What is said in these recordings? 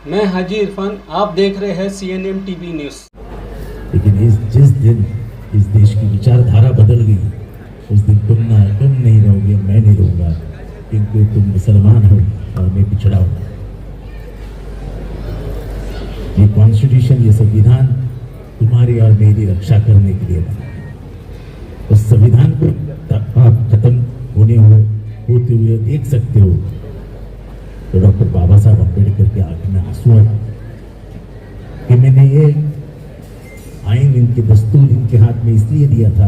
मैं हाजी इरफान, आप देख रहे हैं CNN TV न्यूज़। लेकिन जिस दिन इस देश की विचारधारा बदल गई, उस दिन तुम नहीं रहोगे, मैं नहीं रहूँगा, क्योंकि तुम मुसलमान हो और मैं पिछड़ा हूँ। ये कॉन्स्टिट्यूशन, ये संविधान तुम्हारी और मेरी रक्षा करने के लिए बना है। उस संविधान को आप खत्म होते हुए देख सकते हो तो डॉक्टर बाबा साहब अम्बेडकर के आंख में आंसू आए कि मैंने ये आइन, इनके दस्तूर इनके हाथ में इसलिए दिया था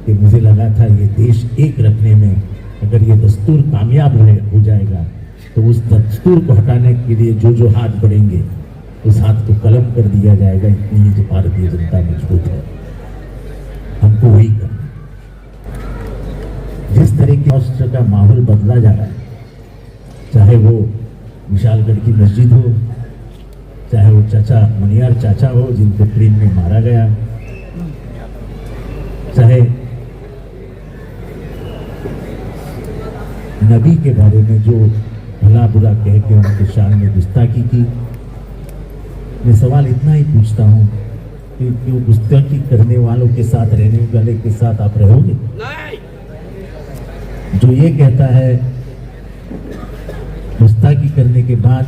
कि मुझे लगा था ये देश एक रखने में अगर ये दस्तूर कामयाब हो जाएगा तो उस दस्तूर को हटाने के लिए जो हाथ बढ़ेंगे उस हाथ को कलम कर दिया जाएगा। इतनी जो भारतीय जनता मजबूत है, हमको वही करना। जिस तरह के राष्ट्र का माहौल बदला जा रहा है, चाहे वो विशालगढ़ की मस्जिद हो, चाहे वो चाचा मनियार चाचा हो जिनको ट्रेन में मारा गया, चाहे नबी के बारे में जो भला बुरा कह के उनके शान में गुस्ताखी की। मैं सवाल इतना ही पूछता हूं कि वो गुस्ताखी करने वालों के साथ, रहने वाले के साथ आप रहोगे? जो ये कहता है गुस्ताखी करने के बाद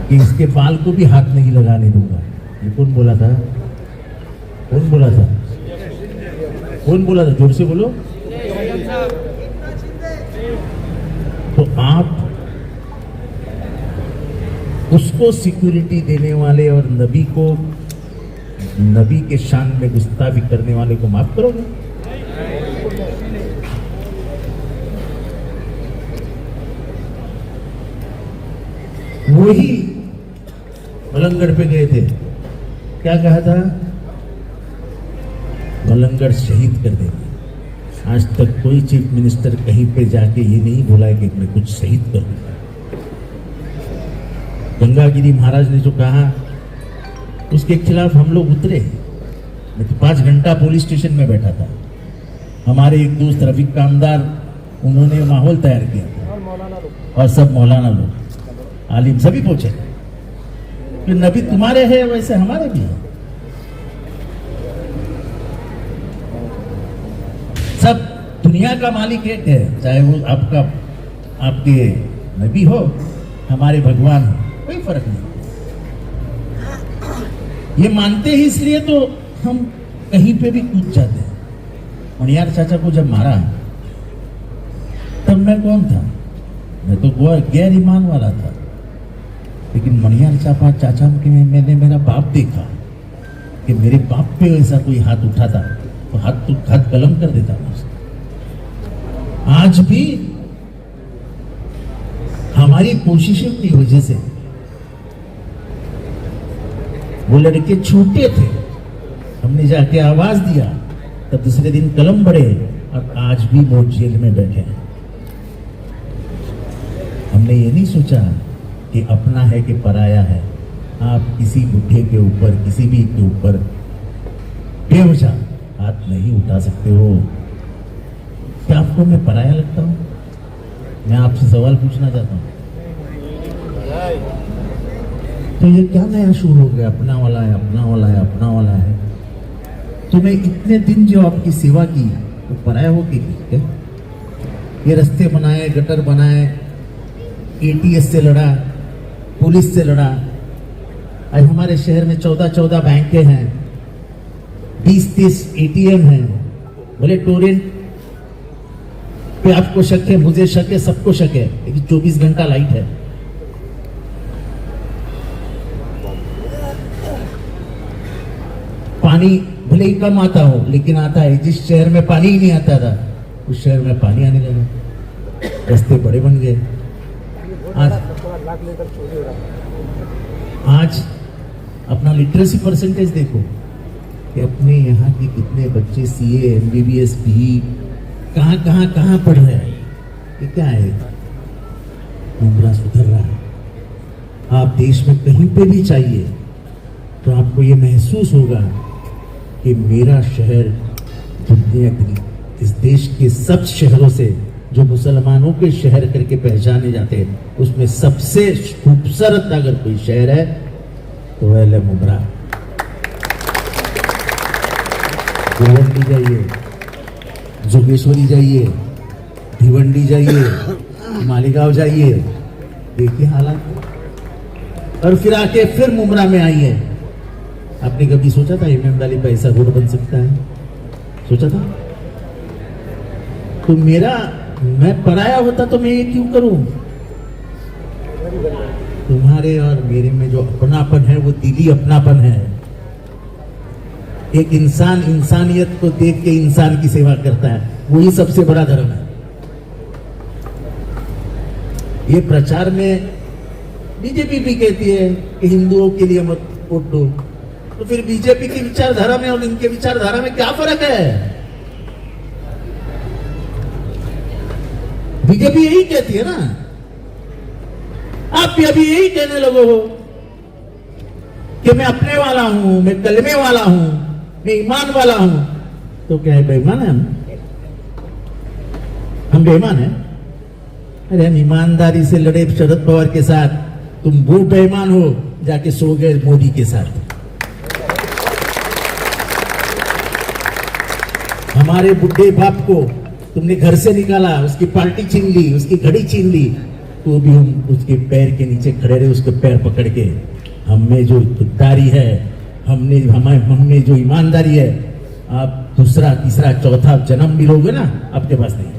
कि इसके बाल को भी हाथ नहीं लगाने दूंगा, ये कौन बोला था? कौन बोला था? कौन बोला था? जोर से बोलो। तो आप उसको सिक्योरिटी देने वाले और नबी के शान में गुस्ताखी करने वाले को माफ करोगे? वही मलंगड़ पे गए थे, क्या कहा था? मलंगड़ शहीद कर देंगे। आज तक कोई चीफ मिनिस्टर कहीं पे जाके ये नहीं बोला है कि मैं कुछ शहीद कर दूंगा। गंगागिरी महाराज ने जो कहा उसके खिलाफ हम लोग उतरे। मैं तो 5 घंटा पुलिस स्टेशन में बैठा था। हमारे एक दोस्त रफीक कामदार, उन्होंने माहौल तैयार किया था और सब मौलाना लोग, आलिम सभी पहुंचे। तो नबी तुम्हारे हैं वैसे हमारे भी हैं। सब दुनिया का मालिक एक है, चाहे वो आपके नबी हो, हमारे भगवान हो, कोई फर्क नहीं। ये मानते ही इसलिए तो हम कहीं पे भी कूद जाते हैं। मनियार चाचा को जब मारा तब मैं कौन था? मैं तो गैर ईमान वाला था। लेकिन मनियार चाचा के मैंने मेरा बाप देखा कि मेरे बाप पे ऐसा कोई हाथ उठाता तो हाथ कलम कर देता था। आज भी हमारी कोशिशों की वजह से वो लड़के छूटे थे, हमने जाके आवाज दिया, तब दूसरे दिन कलम बढ़े और आज भी वो जेल में बैठे हैं। हमने ये नहीं सोचा कि अपना है कि पराया है। आप किसी बुढ़े के ऊपर, किसी भी के ऊपर बेवजह हाथ नहीं उठा सकते हो। क्या आपको मैं पराया लगता हूं? मैं आपसे सवाल पूछना चाहता हूं। तो ये क्या नया शुरू हो गया? अपना वाला है, अपना वाला है, अपना वाला है। तो मैं इतने दिन जो आपकी सेवा की वो पराया हो के की क्या? ये रास्ते बनाए, गटर बनाए, ATS से लड़ा, पुलिस से लड़ा। आज हमारे शहर में 14 बैंकें हैं, 20-30 ATM हैं। बोले टोरेंट पे आपको शक है, मुझे शक है, सबको शक है, लेकिन 24 घंटा लाइट है। पानी भले ही कम आता हो लेकिन आता है। जिस शहर में पानी ही नहीं आता था उस शहर में पानी आने लगा, रास्ते बड़े बन गए। आज अपना लिटरेसी परसेंटेज देखो कि अपने यहाँ के कितने बच्चे CA, MBBS, PE कहाँ पढ़ रहे हैं। ये क्या है? उम्र सुधर रहा है। आप देश में कहीं पे भी चाहिए तो आपको ये महसूस होगा कि मेरा शहर दुनिया की, इस देश के सब शहरों से जो मुसलमानों के शहर करके पहचाने जाते हैं, उसमें सबसे खूबसूरत अगर कोई शहर है तो वह है मुमरा। भिवंडी जाइए, जोगेश्वरी जाइए, भिवंडी जाइए, मालीगांव जाइए, देखिए हालात। और फिर आके फिर मुमरा में आइए। आपने कभी सोचा था इमामबाड़ी का ऐसा रोड बन सकता है? सोचा था? तो मैं पराया होता तो मैं ये क्यों करूं? तुम्हारे और मेरे में जो अपनापन है वो दिली अपनापन है। एक इंसान इंसानियत को देख के इंसान की सेवा करता है, वही सबसे बड़ा धर्म है। ये प्रचार में बीजेपी भी कहती है कि हिंदुओं के लिए मत वोट दो, तो फिर बीजेपी की विचारधारा में और इनके विचारधारा में क्या फर्क है? बीजेपी यही कहती है ना, आप भी अभी यही कहने लगे हो कि मैं अपने वाला हूं, मैं कलमे वाला हूं, मैं ईमान वाला हूं। तो क्या है, बेईमान है हम बेईमान है? अरे हम ईमानदारी से लड़े शरद पवार के साथ, तुम वो बेईमान हो जाके सो गए मोदी के साथ। हमारे बुढ़े बाप को तुमने घर से निकाला, उसकी पार्टी छीन ली, उसकी घड़ी छीन ली, तो भी हम उसके पैर के नीचे खड़े रहे, उसके पैर पकड़ के। हमें जो खुददारी है, हमने जो ईमानदारी है, आप दूसरा तीसरा चौथा जन्म भी लोगे ना, आपके पास नहीं।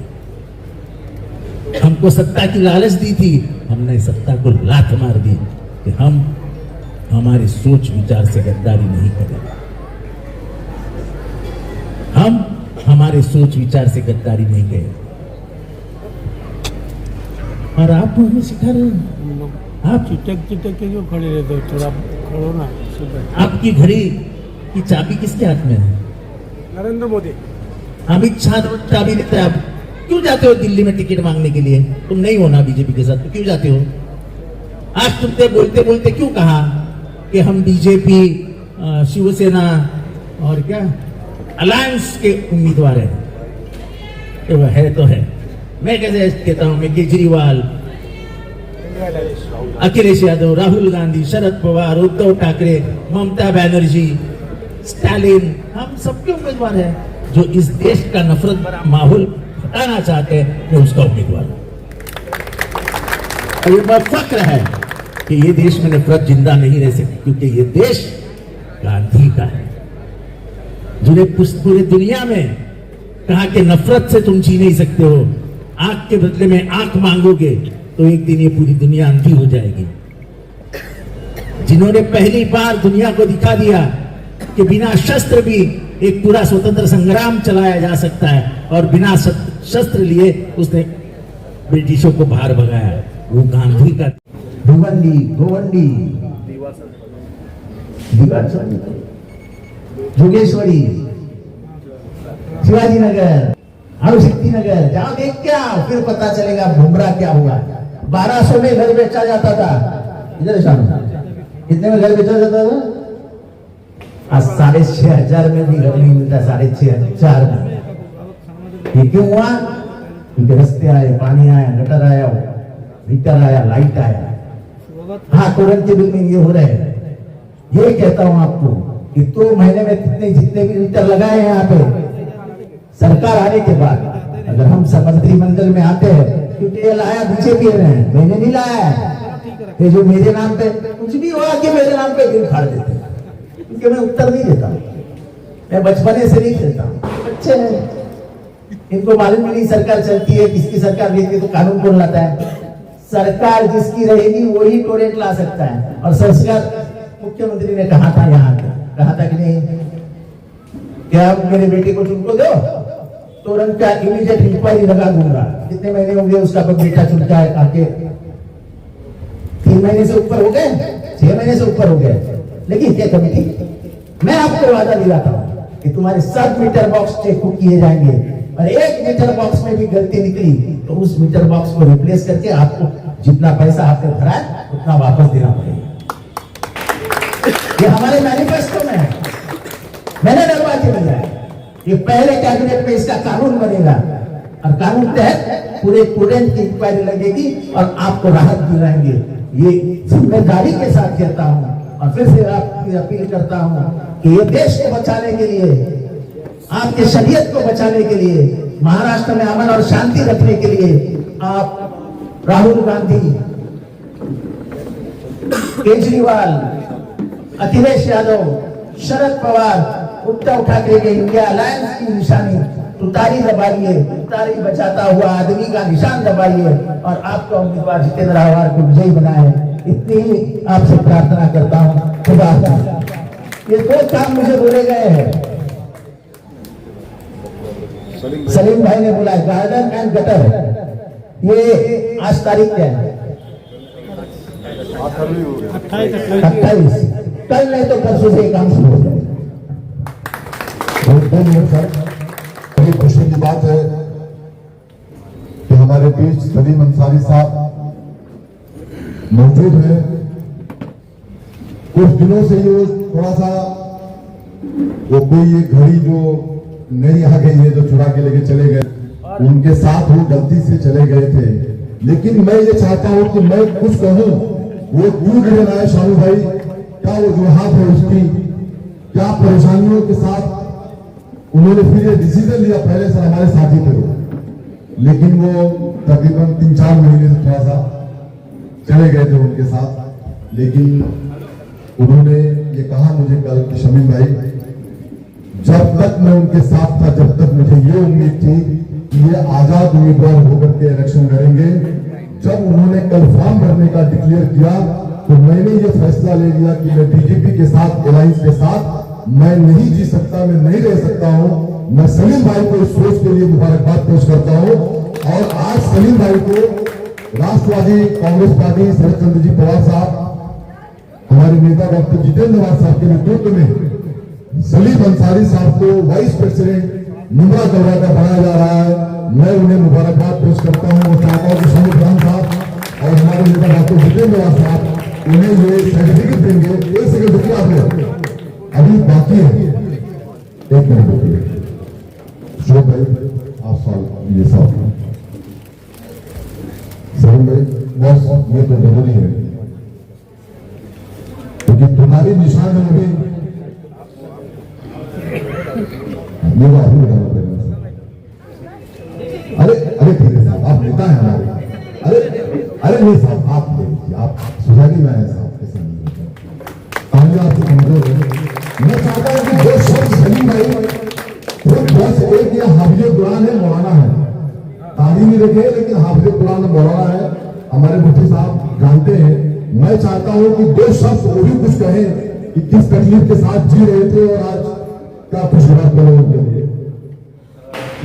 हमको सत्ता की लालच दी थी, हमने सत्ता को लात मार दी कि हम हमारी सोच विचार से गद्दारी नहीं करेंगे। हम हमारे सोच विचार से गद्दारी नहीं गए। और आप हमें सिखा रहे हैं, आप चिटक के क्यों खड़े रहते हो? थोड़ा खड़ो ना। आपकी घड़ी की चाबी किसके हाथ में है? नरेंद्र मोदी। अमित शाह चाबी देते हैं। आप क्यों जाते हो दिल्ली में टिकट मांगने के लिए? तुम नहीं हो ना बीजेपी के साथ, तो क्यों जाते हो? आज तुमने बोलते बोलते क्यों कहा कि हम बीजेपी, शिवसेना और क्या अलायंस के उम्मीदवार हैं? तो वह है तो है। मैं कैसे कहता हूं, मैं केजरीवाल, अखिलेश यादव, राहुल गांधी, शरद पवार, उद्धव ठाकरे, ममता बनर्जी, स्टालिन, हम सबके उम्मीदवार हैं। जो इस देश का नफरत भरा माहौल हटाना चाहते हैं, मैं उसका उम्मीदवार हूं। और ये बात फख्र है कि ये देश में नफरत जिंदा नहीं रह सकती, क्योंकि ये देश गांधी का है, जिन्हें पूरी दुनिया में कहा कि नफरत से तुम जी नहीं सकते हो, आंख के बदले में आंख मांगोगे तो एक दिन ये पूरी दुनिया अंधी हो जाएगी। जिन्होंने पहली बार दुनिया को दिखा दिया कि बिना शस्त्र भी एक पूरा स्वतंत्र संग्राम चलाया जा सकता है, और बिना शस्त्र लिए उसने ब्रिटिशों को बाहर भगाया, वो गांधी का। भिवंडी, गोवंडी, जोगेश्वरी, शिवाजी नगर, अणुशक्ति नगर, जाओ देख के आओ, फिर पता चलेगा मुमरा क्या हुआ। 1200 में घर बेचा जाता था, इधर शाम कितने में घर बेचा जाता था? आज 6,500 में भी घर नहीं मिलता, 6,500 में। ये क्यों हुआ? क्योंकि रस्ते आए, पानी आया, गटर आया, मीटर आया, लाइट आया। हाँ, करंट के बिल में ये हो रहे हैं। ये कहता हूं आपको कि 2 महीने में जितने भी मीटर लगाए हैं यहाँ पे, सरकार आने के बाद अगर हम मंत्रिमंडल में आते हैं, क्योंकि ये लाया बीजेपी है, मैंने नहीं लाया है। ये जो मेरे नाम पे कुछ भी हुआ कि मेरे नाम पे बिल फाड़ देते हैं, क्योंकि मैं उत्तर नहीं देता, मैं बचपने से नहीं खेलता। अच्छे हैं, इनको मालूम नहीं सरकार चलती है, किसकी सरकार रहती है तो कानून कौन लाता है? सरकार जिसकी रहेगी वही टोरेंट ला सकता है। और संस्कार मुख्यमंत्री ने कहा था, यहाँ कहा था कि नहीं, क्या आप मेरे बेटे को चुनको दो, तुरंत का इमीडिएट इंक्वायरी लगा दूंगा। कितने महीने होंगे उसका बेटा चुनका है? आके 3 महीने से ऊपर हो गए, 6 महीने से ऊपर हो गए। लेकिन क्या कमेटी, मैं आपको वादा दिलाता हूं कि तुम्हारे सब मीटर बॉक्स चेक किए जाएंगे, और एक मीटर बॉक्स में भी गलती निकली तो उस मीटर बॉक्स को रिप्लेस करके आपको जितना पैसा आपने भरा है उतना वापस देना पड़ेगा। ये हमारे मैनिफेस्टो में है, मैंने डरवा के भेजा है। ये पहले कैबिनेट में इसका कानून बनेगा और कानून तहत पूरे स्टूडेंट की इंक्वायरी लगेगी और आपको राहत दिलाएंगे। ये जिम्मेदारी के साथ कहता हूँ और फिर से आपकी अपील करता हूँ कि ये देश को बचाने के लिए, आपके शरीयत को बचाने के लिए, महाराष्ट्र में अमन और शांति रखने के लिए आप राहुल गांधी, केजरीवाल, अखिलेश यादव, शरद पवार, उद्धव ठाकरे के इंडिया अलायंस की निशानी तुतारी दबाइए, तुतारी बचाता हुआ आदमी का निशान दबाइए और आपका उम्मीदवार जितेंद्र आह्वार को विजयी बनाए। इतनी ही आपसे प्रार्थना करता हूँ। खुदा हाफिज। ये दो काम मुझे बोले गए हैं, सलीम भाई ने बोला गार्डन एंड गटर। ये आज तारीख क्या है? 28। कल नहीं तो परसों से काम शुरू हो जाएगा। बड़ी खुशी की बात है कि हमारे बीच सलीम अंसारी साहब मौजूद हैं। कुछ दिनों से ये थोड़ा सा वो कोई एक घड़ी जो नहीं आ गई है, जो चुरा के लेके चले गए, उनके साथ वो गलती से चले गए थे। लेकिन मैं ये चाहता हूं कि मैं कुछ कहूं, वो क्यों गिरे ना है शानू भाई, क्या वो जुहात है उसकी, क्या परेशानियों के साथ उन्होंने फिर ये डिसीजन लिया। पहले से हमारे साथी थे वो, लेकिन वो तकरीबन 3-4 महीने से थोड़ा सा चले गए थे उनके साथ। लेकिन उन्होंने ये कहा मुझे कल कि शमीम भाई, जब तक मैं उनके साथ था, जब तक मुझे ये उम्मीद थी कि ये आजाद उम्मीदवार होकर के इलेक्शन लड़ेंगे। जब उन्होंने कल फॉर्म भरने का डिक्लेयर किया तो मैंने ये फैसला ले लिया कि मैं बीजेपी के साथ, अलायंस के साथ मैं नहीं जी सकता, मैं नहीं रह सकता हूं। मैं सलीम भाई को इस सोच के लिए मुबारकबाद पेश करता हूं। और आज सलीम भाई को राष्ट्रवादी कांग्रेस पार्टी शरद चंद्र जी पवार साहब, हमारे नेता डॉक्टर जितेंद्र आह्वार साहब के नेतृत्व में सलीम अंसारी साहब को वाइस प्रेसिडेंट मुंद्रा दौरा का बनाया जा रहा है। मैं उन्हें मुबारकबाद पेश करता हूं। वो चाहता हूं कि शमीम खान साहब और हमारे नेता डॉक्टर जितेंद्र आह्वार साहब उन्हें ये सर्टिफिकेट देंगे। एक सेकंड रुकिए, आप अभी बाकी है, 1 मिनट रुकिए। शोभ भाई आप सवाल ये सब सलीम भाई, बस ये तो जरूरी है क्योंकि तुम्हारी निशान में भी ये बात नहीं बताना पड़ेगा। अरे ठीक है साहब, आप नेता है हमारे। अरे नहीं साहब, आप सोसाइटी में आए साहब, कैसे नहीं आपसे कमजोर है। मैं चाहता हूं कि जो शब्द सलीम भाई बस एक ये हाफिज कुरान है, मौलाना है, तालीम नहीं रखे लेकिन हाफिज कुरान मौलाना है, हमारे मुफ्ती साहब जानते हैं। मैं चाहता हूं कि 2 शब्द वो भी कुछ कहें कि किस तकलीफ के साथ जी रहे थे और आज क्या खुशहाल करो उनके लिए।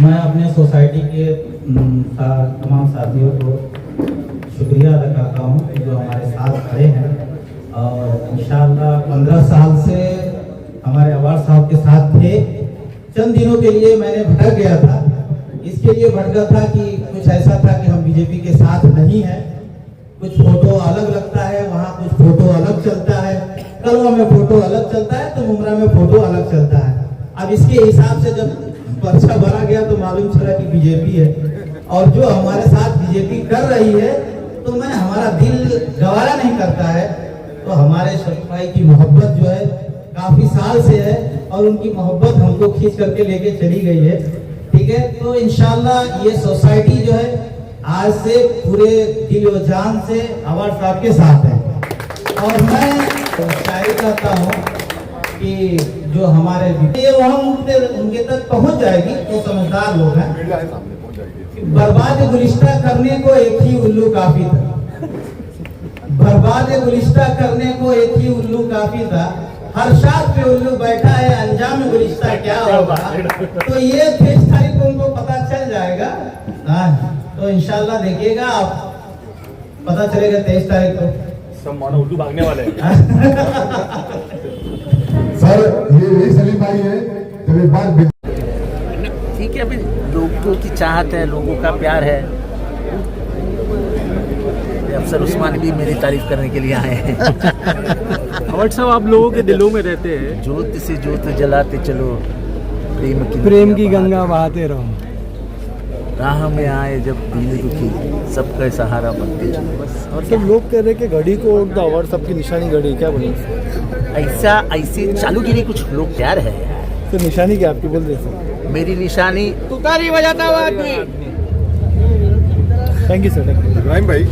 मैं अपने सोसाइटी के तमाम साथियों को शुक्रिया अदा करता हूँ जो हमारे साथ खड़े हैं। और इंशाअल्लाह 15 साल से हमारे अवार साहब के साथ थे। चंद दिनों के लिए मैंने भटक गया था, इसके लिए भटका था कि कुछ ऐसा था कि हम बीजेपी के साथ नहीं हैं, कुछ फोटो अलग लगता है, वहाँ कुछ फोटो अलग चलता है, कलवा में फोटो अलग चलता है तो मुमरा में फोटो अलग चलता है। अब इसके हिसाब से जब पर्चा भरा गया तो मालूम चला कि बीजेपी है और जो हमारे साथ बीजेपी कर रही है, तो मैं हमारा दिल गवारा नहीं करता है। तो हमारे शरीफ भाई की मोहब्बत जो है काफी साल से है और उनकी मोहब्बत हमको खींच करके लेके चली गई है। ठीक है, तो इंशाल्लाह ये सोसाइटी जो है आज से पूरे दिल और जान से अवार साहब के साथ है। और मैं शायरी करता हूँ कि जो हमारे ये उनके तक पहुंच जाएगी, तो समझदार लोग हैं। बर्बाद गुलिस्ता करने को एक ही उल्लू काफी था, बर्बाद गुलिस्ता करने को एक ही उल्लू काफी था, हर शाख पे उल्लू बैठा है, अंजाम गुलिस्ता क्या होगा। तो ये 23 तारीख को उनको पता चल जाएगा। तो इंशाल्लाह देखिएगा आप, पता चलेगा 23 तारीख को। सब मानो उर्दू भागने वाले हैं। सर ये सलीम भाई है, तो एक बार ठीक है, अभी लोगों की चाहत है, लोगों का प्यार है। अफसर उस्मान भी मेरी तारीफ करने के लिए आए हैं। अवार साहब, आप लोगों के दिलों में रहते हैं। जोत से जोत जलाते चलो, प्रेम की गंगा बहाते रहो। राह में आए जब दिल दुखी सबका सहारा बनते चले बस। और सब लोग कह रहे हैं कि घड़ी को द अवार्ड सबकी निशानी घड़ी, क्या बोले? ऐसा ऐसे चालू गिरी कुछ लोग क्या रहे यार। तो निशानी क्या आपकी बोल रहे? मेरी निशानी तुतारी बजाता हुआ आदमी। Thank you sir. इब्राहिम भाई